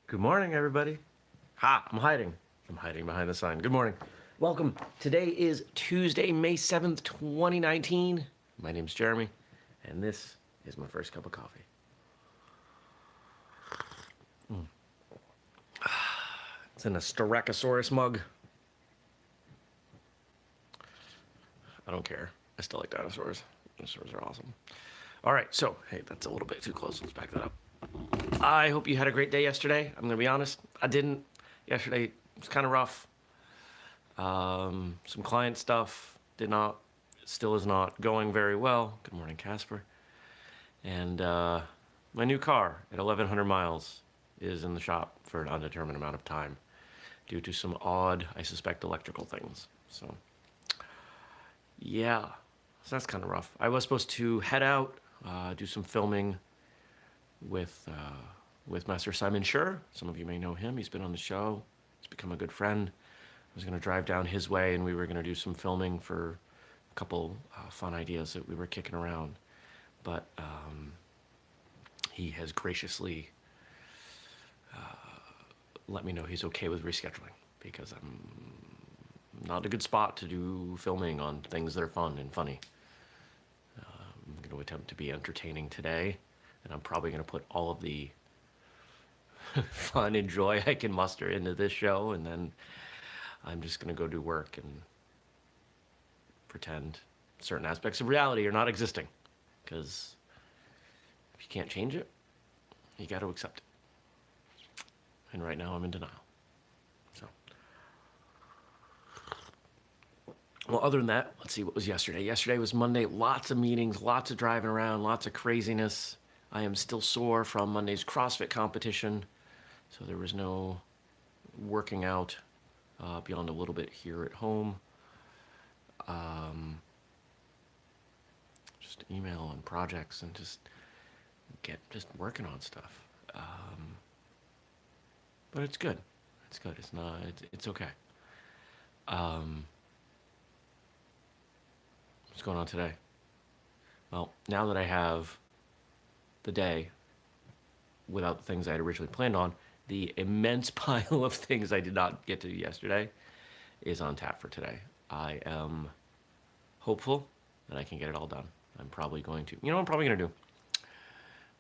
Good morning, everybody. Ha, I'm hiding. I'm hiding behind the sign. Good morning. Welcome. Today is Tuesday, May 7th, 2019. My name's Jeremy, and this is my first cup of coffee. It's in a Styracosaurus mug. I don't care. I still like dinosaurs. Dinosaurs are awesome. All right, so, hey, that's a little bit too close. Let's back that up. I hope you had a great day yesterday. I'm going to be honest. I didn't. Yesterday was kind of rough. Some client stuff still is not going very well. Good morning, Casper. And my new car at 1,100 miles is in the shop for an undetermined amount of time due to some odd, I suspect, electrical things. So, yeah. So that's kind of rough. I was supposed to head out, do some filming with Master Simon Schur. Some of you may know him. He's been on the show. He's become a good friend. I was going to drive down his way, and we were going to do some filming for a couple fun ideas that we were kicking around. But he has graciously let me know he's okay with rescheduling because I'm not a good spot to do filming on things that are fun and funny. I'm going to attempt to be entertaining today, and I'm probably going to put all of the fun and joy I can muster into this show, and then I'm just going to go do work and pretend certain aspects of reality are not existing. Because if you can't change it, you got to accept it. And right now I'm in denial. So, well, other than that, let's see what was yesterday. Yesterday was Monday. Lots of meetings, lots of driving around, lots of craziness. I am still sore from Monday's CrossFit competition, so there was no working out beyond a little bit here at home. Just email and projects and just working on stuff. But it's good. It's good. It's not. It's okay. What's going on today? Well, now that I have the day without the things I had originally planned on, the immense pile of things I did not get to yesterday is on tap for today. I am hopeful that I can get it all done. I'm probably going to. You know what I'm probably going to do?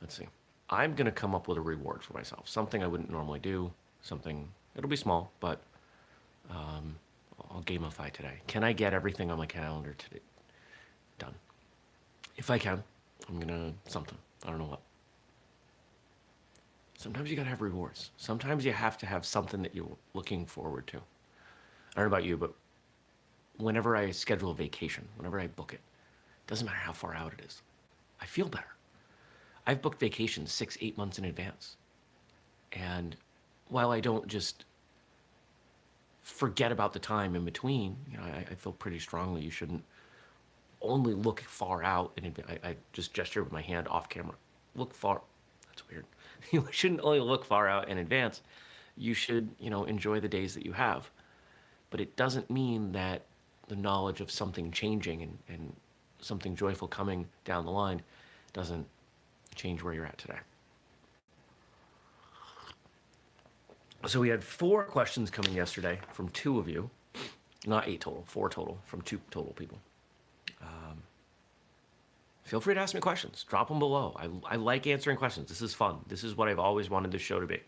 Let's see. I'm going to come up with a reward for myself. Something I wouldn't normally do. Something, it'll be small, but I'll gamify today. Can I get everything on my calendar today done? If I can, I'm going to something. I don't know what. Sometimes you got to have rewards. Sometimes you have to have something that you're looking forward to. I don't know about you, but whenever I schedule a vacation, whenever I book it, doesn't matter how far out it is, I feel better. I've booked vacations 6-8 months in advance. And while I don't just forget about the time in between, you know, I feel pretty strongly you shouldn't only look far out. And I just gesture with my hand off camera. Look far. That's weird. You shouldn't only look far out in advance. You should, enjoy the days that you have. But it doesn't mean that the knowledge of something changing and something joyful coming down the line doesn't change where you're at today. So we had 4 questions coming yesterday from 2 of you. Not 8 total, 4 total from 2 total people. Feel free to ask me questions. Drop them below. I like answering questions. This is fun. This is what I've always wanted this show to be.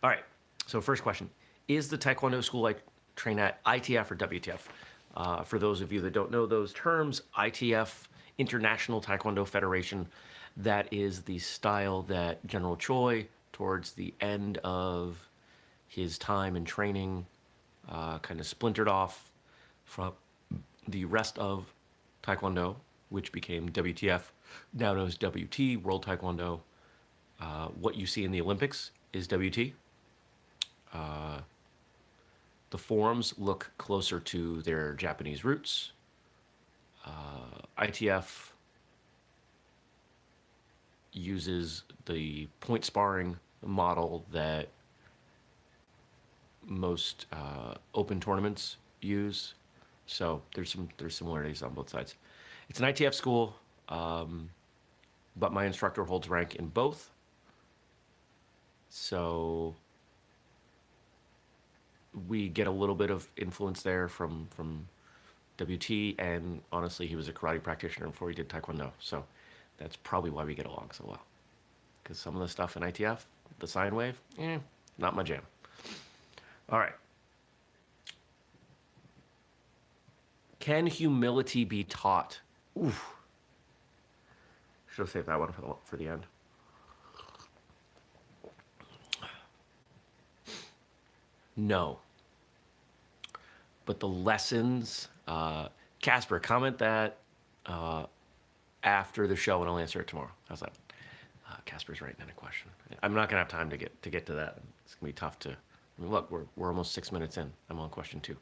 All right, so first question. Is the Taekwondo school I train at ITF or WTF? For those of you that don't know those terms, ITF, International Taekwondo Federation, that is the style that General Choi, towards the end of his time in training, kind of splintered off from the rest of Taekwondo, which became WTF, now known as WT, World Taekwondo. What you see in the Olympics is WT. The forms look closer to their Japanese roots. ITF uses the point sparring model that most open tournaments use. So there's similarities on both sides. It's an ITF school, but my instructor holds rank in both. So we get a little bit of influence there from WT, and honestly, he was a karate practitioner before he did Taekwondo, so that's probably why we get along so well. Because some of the stuff in ITF, the sine wave, not my jam. All right. Can humility be taught? Oof. Should have saved that one for the end. No. But the lessons, Casper, comment that after the show, and I'll answer it tomorrow. How's that? Casper's writing in a question. I'm not gonna have time to get to that. It's gonna be tough to. I mean, look, we're almost 6 minutes in. I'm on question 2.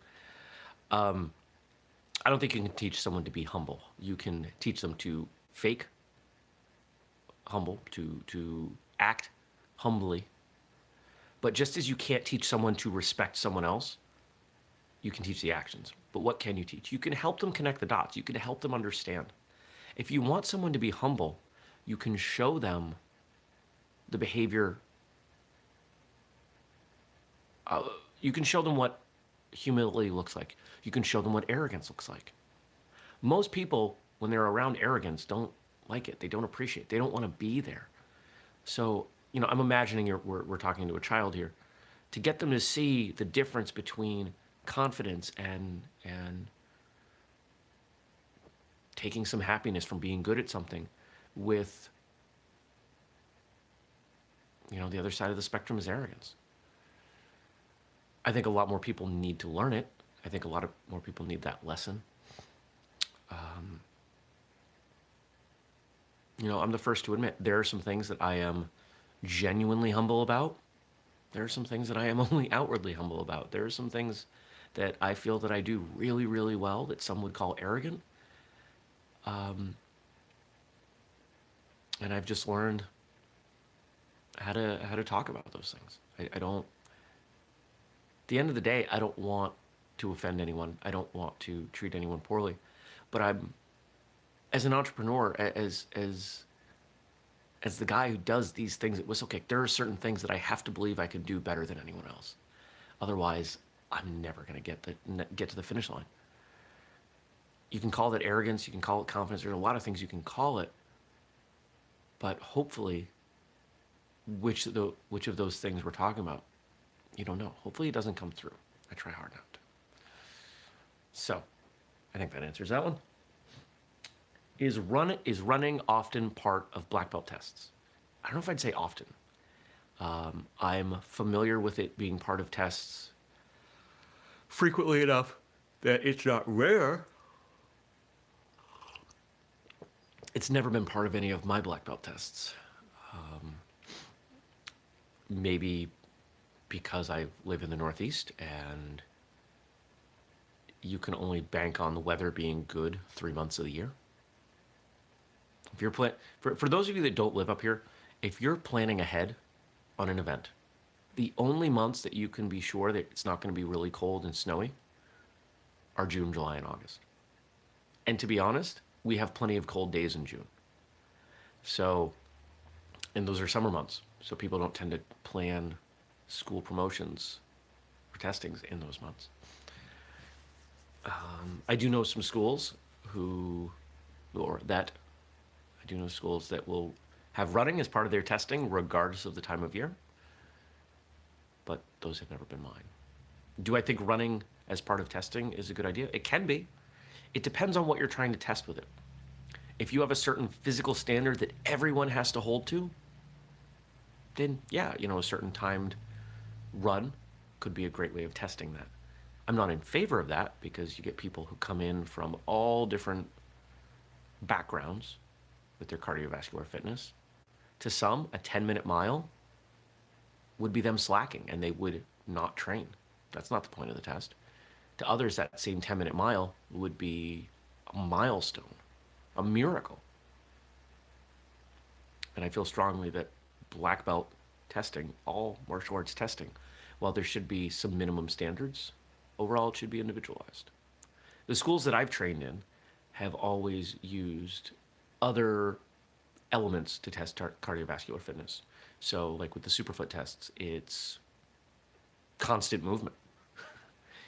I don't think you can teach someone to be humble. You can teach them to fake humble, to act humbly. But just as you can't teach someone to respect someone else, you can teach the actions. But what can you teach? You can help them connect the dots. You can help them understand. If you want someone to be humble, you can show them the behavior. You can show them what humility looks like. You can show them what arrogance looks like. Most people, when they're around arrogance, don't like it. They don't appreciate it. They don't want to be there. So, I'm imagining we're talking to a child here. To get them to see the difference between confidence and taking some happiness from being good at something with, the other side of the spectrum is arrogance. I think a lot more people need to learn it. I think a lot of more people need that lesson. I'm the first to admit there are some things that I am genuinely humble about. There are some things that I am only outwardly humble about. There are some things that I feel that I do really, really well that some would call arrogant. And I've just learned how to talk about those things. I don't. At the end of the day, I don't want to offend anyone. I don't want to treat anyone poorly. But as an entrepreneur, as the guy who does these things at Whistlekick, there are certain things that I have to believe I can do better than anyone else. Otherwise, I'm never going to get to the finish line. You can call that arrogance. You can call it confidence. There's a lot of things you can call it. But hopefully, which of those things we're talking about, you don't know. Hopefully, it doesn't come through. I try hard not to. So, I think that answers that one. Is running often part of black belt tests? I don't know if I'd say often. I'm familiar with it being part of tests frequently enough that it's not rare. It's never been part of any of my black belt tests. Maybe because I live in the Northeast and you can only bank on the weather being good 3 months of the year. If you're for those of you that don't live up here, if you're planning ahead on an event, the only months that you can be sure that it's not going to be really cold and snowy are June, July, and August. And to be honest, we have plenty of cold days in June. So, and those are summer months. So people don't tend to plan school promotions for testings in those months. I do know some schools that will have running as part of their testing regardless of the time of year. But those have never been mine. Do I think running as part of testing is a good idea? It can be. It depends on what you're trying to test with it. If you have a certain physical standard that everyone has to hold to, then yeah, a certain timed run could be a great way of testing that. I'm not in favor of that because you get people who come in from all different backgrounds with their cardiovascular fitness. To some, a 10-minute mile would be them slacking and they would not train. That's not the point of the test. To others, that same 10-minute mile would be a milestone, a miracle. And I feel strongly that black belt testing, all martial arts testing, while there should be some minimum standards, overall it should be individualized. The schools that I've trained in have always used other elements to test cardiovascular fitness. So like with the Superfoot tests, it's constant movement.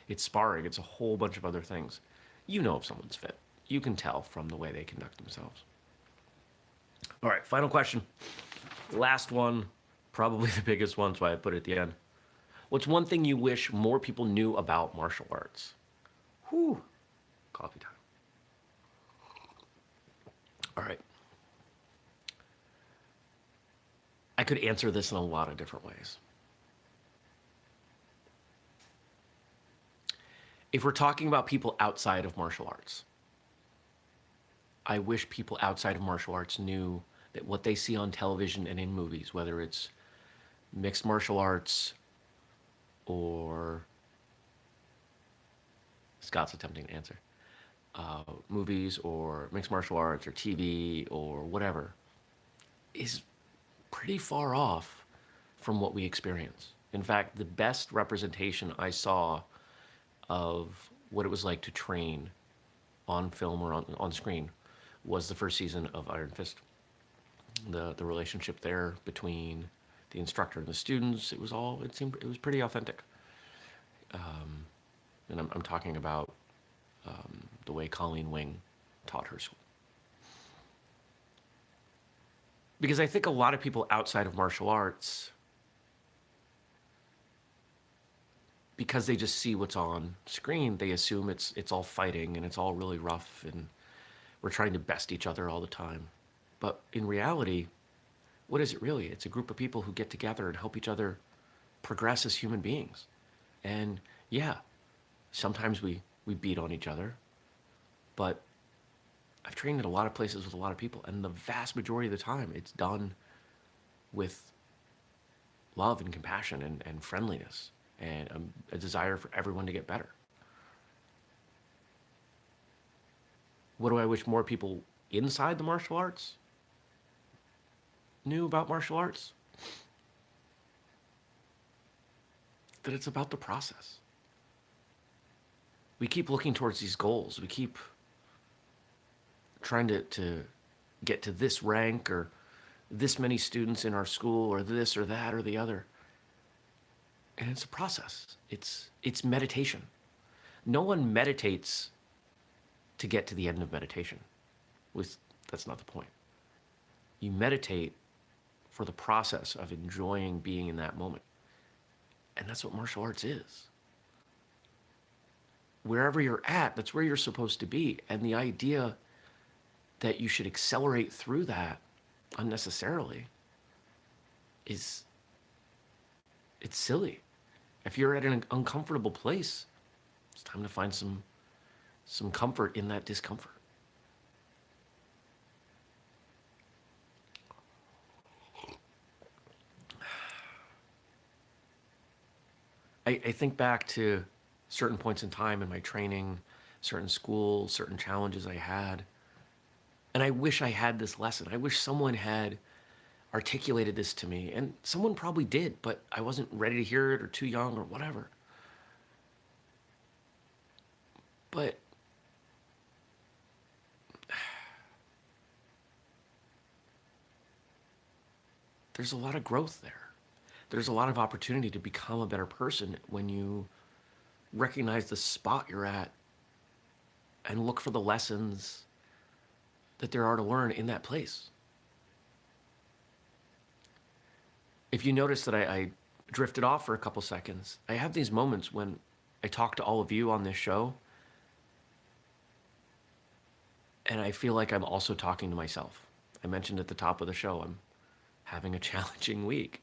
It's sparring. It's a whole bunch of other things. You know if someone's fit. You can tell from the way they conduct themselves. All right, final question. Last one, probably the biggest one, so I put it at the end. What's one thing you wish more people knew about martial arts? Whew. Coffee time. All right. I could answer this in a lot of different ways. If we're talking about people outside of martial arts, I wish people outside of martial arts knew that what they see on television and in movies, whether it's mixed martial arts or Scott's attempting to answer, movies or mixed martial arts or TV or whatever, is pretty far off from what we experience. In fact, the best representation I saw of what it was like to train on film or on screen was the first season of Iron Fist. The relationship there between the instructor and the students, it was pretty authentic. And I'm talking about the way Colleen Wing taught her school. Because I think a lot of people outside of martial arts, because they just see what's on screen, they assume it's all fighting and it's all really rough and we're trying to best each other all the time. But in reality, what is it really? It's a group of people who get together and help each other progress as human beings. And yeah, sometimes we beat on each other, but I've trained in a lot of places with a lot of people, and the vast majority of the time it's done with love and compassion and friendliness and a desire for everyone to get better. What do I wish more people inside the martial arts knew about martial arts? That it's about the process. We keep looking towards these goals. We keep trying to get to this rank or this many students in our school or this or that or the other. And it's a process. It's meditation. No one meditates to get to the end of meditation. That's not the point. You meditate for the process of enjoying being in that moment. And that's what martial arts is. Wherever you're at, that's where you're supposed to be. And the idea that you should accelerate through that unnecessarily it's silly. If you're at an uncomfortable place, it's time to find some comfort in that discomfort. I think back to certain points in time in my training, certain schools, certain challenges I had, and I wish I had this lesson. I wish someone had articulated this to me, and someone probably did, but I wasn't ready to hear it or too young or whatever. But there's a lot of growth there. There's a lot of opportunity to become a better person when you recognize the spot you're at and look for the lessons that there are to learn in that place. If you notice that I drifted off for a couple seconds, I have these moments when I talk to all of you on this show, and I feel like I'm also talking to myself. I mentioned at the top of the show, I'm having a challenging week.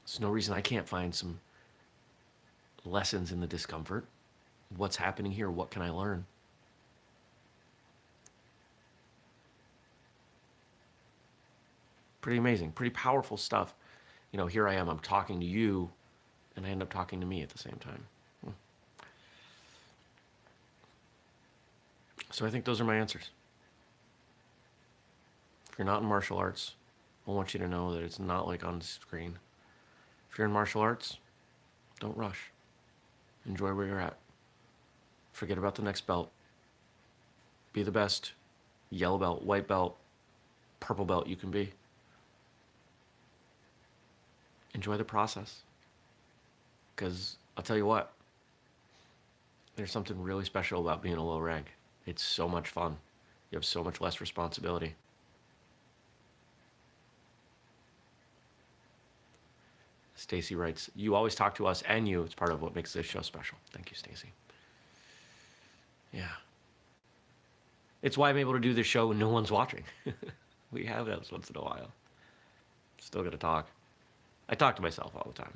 There's no reason I can't find some lessons in the discomfort. What's happening here? What can I learn? Pretty amazing, pretty powerful stuff. You know, here I am, I'm talking to you, and I end up talking to me at the same time. So I think those are my answers. If you're not in martial arts, I want you to know that it's not like on screen. If you're in martial arts, don't rush. Enjoy where you're at. Forget about the next belt. Be the best yellow belt, white belt, purple belt you can be. Enjoy the process. Because I'll tell you what, there's something really special about being a low rank. It's so much fun. You have so much less responsibility. Stacy writes, you always talk to us and you. It's part of what makes this show special. Thank you, Stacy. Yeah. It's why I'm able to do this show when no one's watching. We have those once in a while. Still got to talk. I talk to myself all the time.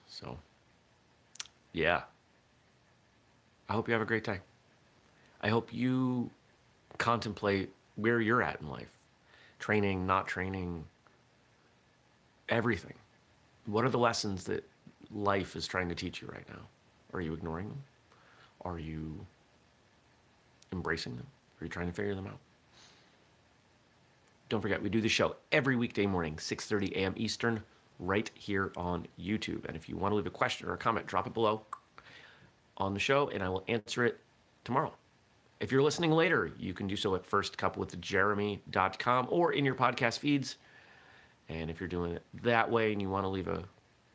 So, yeah. I hope you have a great day. I hope you contemplate where you're at in life. Training, not training, everything. What are the lessons that life is trying to teach you right now? Are you ignoring them? Are you embracing them? Are you trying to figure them out? Don't forget, we do the show every weekday morning, 6:30 a.m. Eastern, right here on YouTube. And if you want to leave a question or a comment, drop it below on the show, and I will answer it tomorrow. If you're listening later, you can do so at firstcupwithjeremy.com or in your podcast feeds. And if you're doing it that way and you want to leave a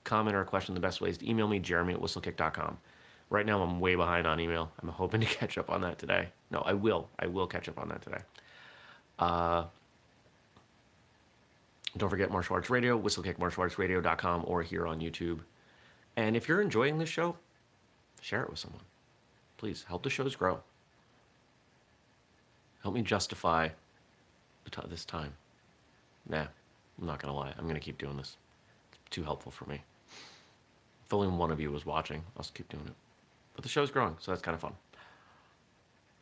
comment or a question, the best way is to email me, jeremy@whistlekick.com. Right now, I'm way behind on email. I'm hoping to catch up on that today. No, I will. I will catch up on that today. Don't forget Martial Arts Radio, whistlekickmartialartsradio.com, or here on YouTube. And if you're enjoying this show, share it with someone. Please, help the shows grow. Help me justify this time. Nah, I'm not going to lie. I'm going to keep doing this. It's too helpful for me. If only one of you was watching, I'll keep doing it. But the show's growing, so that's kind of fun.